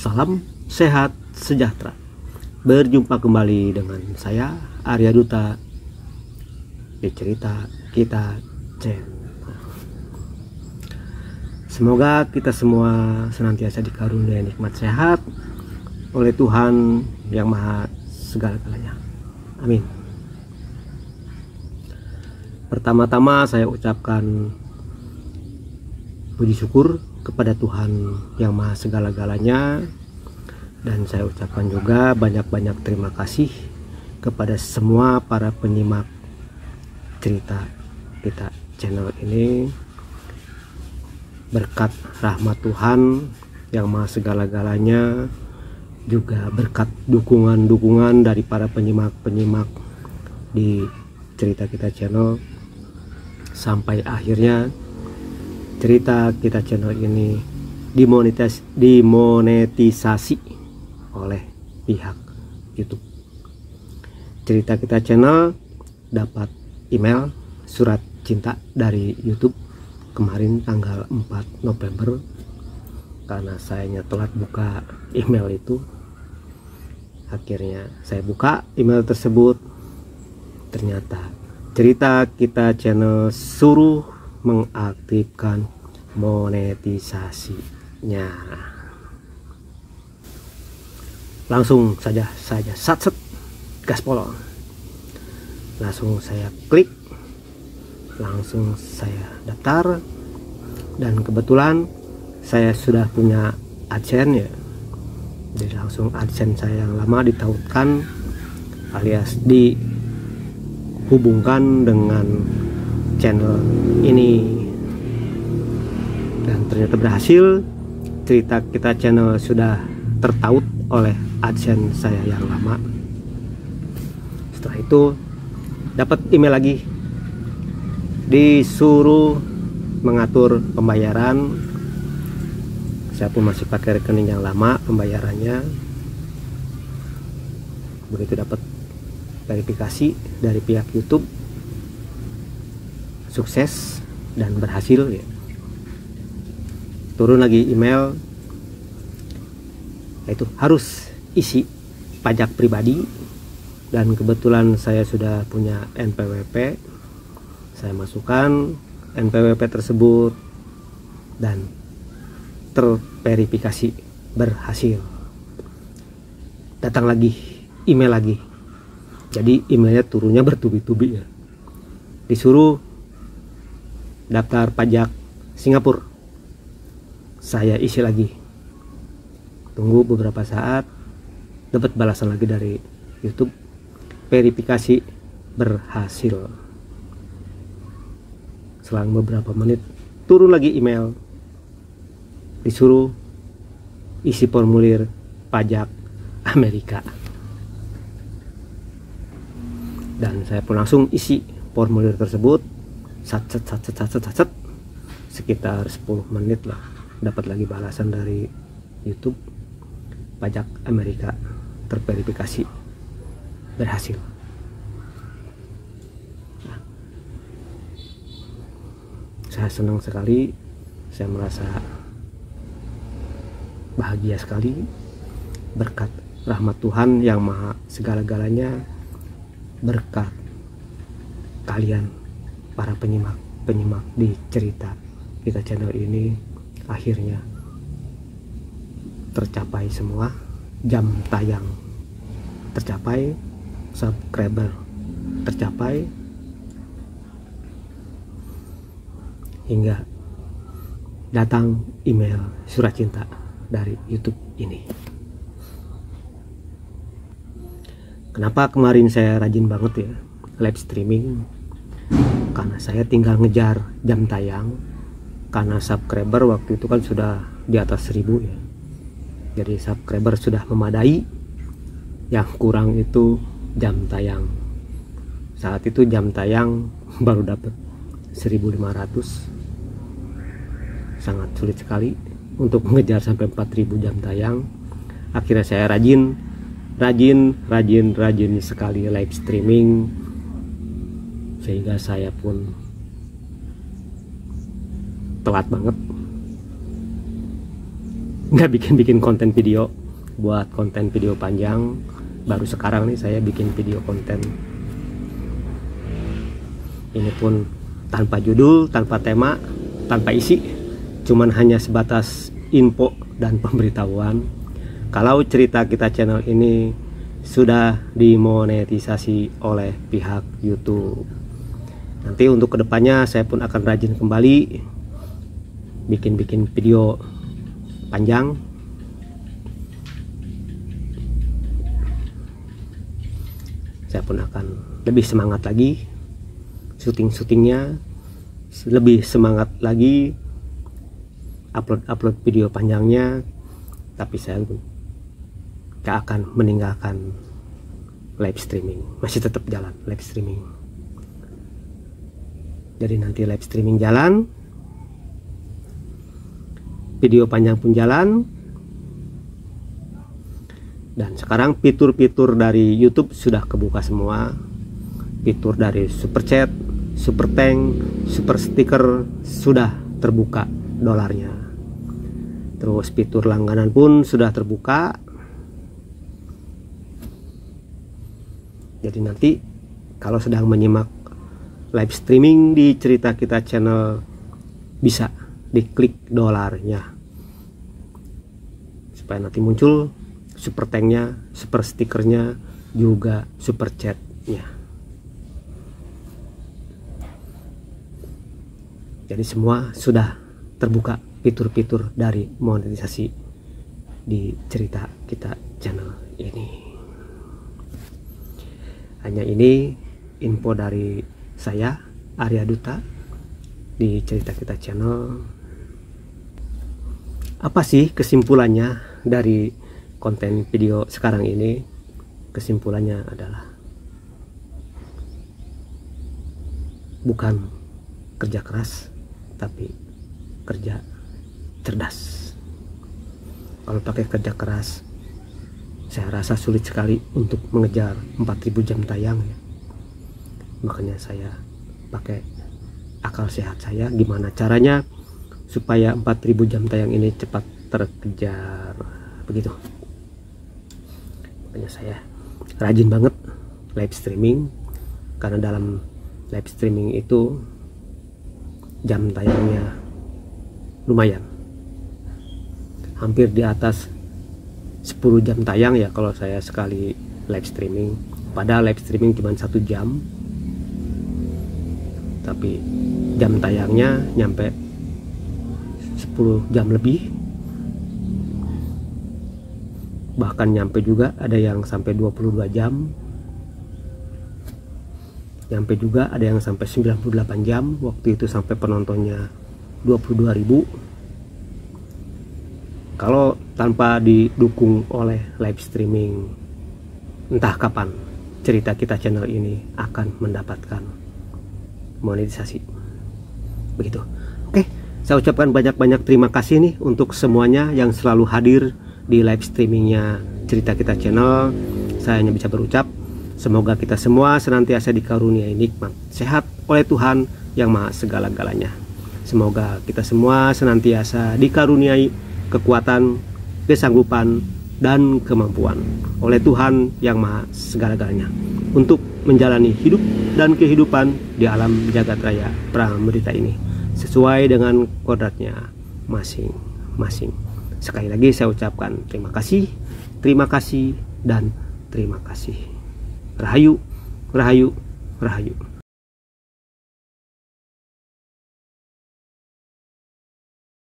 Salam sehat sejahtera. Berjumpa kembali dengan saya Arya Duta di Cerita Kita Channel. Semoga kita semua senantiasa dikaruniai nikmat sehat oleh Tuhan Yang Maha Segala-galanya. Amin. Pertama-tama saya ucapkan puji syukur kepada Tuhan Yang Maha Segala-galanya, dan saya ucapkan juga banyak-banyak terima kasih kepada semua para penyimak Cerita Kita Channel ini. Berkat rahmat Tuhan Yang Maha Segala-galanya, juga berkat dukungan-dukungan dari para penyimak-penyimak di Cerita Kita Channel, sampai akhirnya Cerita Kita Channel ini dimonetisasi oleh pihak YouTube. Cerita Kita Channel dapat email surat cinta dari YouTube kemarin tanggal 4 November. Karena saya telat buka email itu, akhirnya saya buka email tersebut. Ternyata Cerita Kita Channel suruh mengaktifkan monetisasinya. Langsung saja satset gaspol, langsung saya klik, langsung saya daftar, dan kebetulan saya sudah punya AdSense ya. Jadi langsung AdSense saya yang lama ditautkan alias dihubungkan dengan channel ini, dan ternyata berhasil. Cerita Kita Channel sudah tertaut oleh AdSense saya yang lama. Setelah itu dapat email lagi, disuruh mengatur pembayaran. Saya pun masih pakai rekening yang lama pembayarannya. Begitu dapat verifikasi dari pihak YouTube, sukses dan berhasil ya. Turun lagi email, yaitu harus isi pajak pribadi, dan kebetulan saya sudah punya NPWP. Saya masukkan NPWP tersebut dan terverifikasi berhasil. Datang lagi email lagi, jadi emailnya turunnya bertubi-tubi ya. Disuruh daftar pajak Singapura. Saya isi lagi, tunggu beberapa saat, dapat balasan lagi dari YouTube, verifikasi berhasil. Selang beberapa menit turun lagi email, disuruh isi formulir pajak Amerika, dan saya pun langsung isi formulir tersebut. Sekitar 10 menit lah, dapat lagi balasan dari YouTube, pajak Amerika terverifikasi berhasil. Nah, saya senang sekali, saya merasa bahagia sekali berkat rahmat Tuhan Yang Maha Segala-galanya, berkat kalian para penyimak di Cerita Kita Channel ini. Akhirnya tercapai semua, jam tayang tercapai, subscriber tercapai, hingga datang email surat cinta dari YouTube ini. Kenapa kemarin saya rajin banget ya live streaming? Karena saya tinggal ngejar jam tayang, karena subscriber waktu itu kan sudah di atas 1000 ya. Jadi subscriber sudah memadai, yang kurang itu jam tayang. Saat itu jam tayang baru dapat 1500. Sangat sulit sekali untuk mengejar sampai 4000 jam tayang. Akhirnya saya rajin sekali live streaming, sehingga saya pun telat banget nggak bikin konten video buat konten video panjang. Baru sekarang nih saya bikin video konten ini pun tanpa judul, tanpa tema, tanpa isi, cuman hanya sebatas info dan pemberitahuan kalau cerita kita channel ini sudah dimonetisasi oleh pihak YouTube. Nanti untuk kedepannya saya pun akan rajin kembali bikin video panjang. Saya pun akan lebih semangat lagi syutingnya, lebih semangat lagi upload video panjangnya. Tapi saya gak akan meninggalkan live streaming, masih tetap jalan live streaming. Jadi nanti live streaming jalan, video panjang pun jalan. Dan sekarang fitur-fitur dari YouTube sudah kebuka semua. Fitur dari super chat, super thank, super sticker sudah terbuka dolarnya. Terus fitur langganan pun sudah terbuka. Jadi nanti kalau sedang menyimak live streaming di Cerita Kita channel, bisa diklik dolarnya supaya nanti muncul super tanknya, super stikernya, juga super chatnya. Jadi semua sudah terbuka fitur-fitur dari monetisasi di Cerita Kita channel ini. Hanya ini info dari saya, Arya Duta, di Cerita Kita channel. Apa sih kesimpulannya dari konten video sekarang ini? Kesimpulannya adalah bukan kerja keras, tapi kerja cerdas. Kalau pakai kerja keras, saya rasa sulit sekali untuk mengejar 4000 jam tayang ya. Makanya saya pakai akal sehat saya, gimana caranya supaya 4000 jam tayang ini cepat terkejar, begitu. Makanya saya rajin banget live streaming, karena dalam live streaming itu jam tayangnya lumayan, hampir di atas 10 jam tayang ya kalau saya sekali live streaming. Padahal live streaming cuma 1 jam, tapi jam tayangnya nyampe 10 jam lebih, bahkan nyampe juga ada yang sampai 22 jam, nyampe juga ada yang sampai 98 jam. Waktu itu sampai penontonnya 22.000. Kalau tanpa didukung oleh live streaming, entah kapan Cerita Kita channel ini akan mendapatkan monetisasi, begitu. Oke, saya ucapkan banyak-banyak terima kasih nih untuk semuanya yang selalu hadir di live streamingnya Cerita Kita channel. Saya hanya bisa berucap, semoga kita semua senantiasa dikaruniai nikmat sehat oleh Tuhan yang Maha Segala-galanya. Semoga kita semua senantiasa dikaruniai kekuatan, kesanggupan, dan kemampuan oleh Tuhan yang Maha Segala-galanya untuk menjalani hidup dan kehidupan di alam jagat raya Pramrita ini sesuai dengan kodratnya masing-masing. Sekali lagi saya ucapkan terima kasih, dan terima kasih. Rahayu, rahayu, rahayu.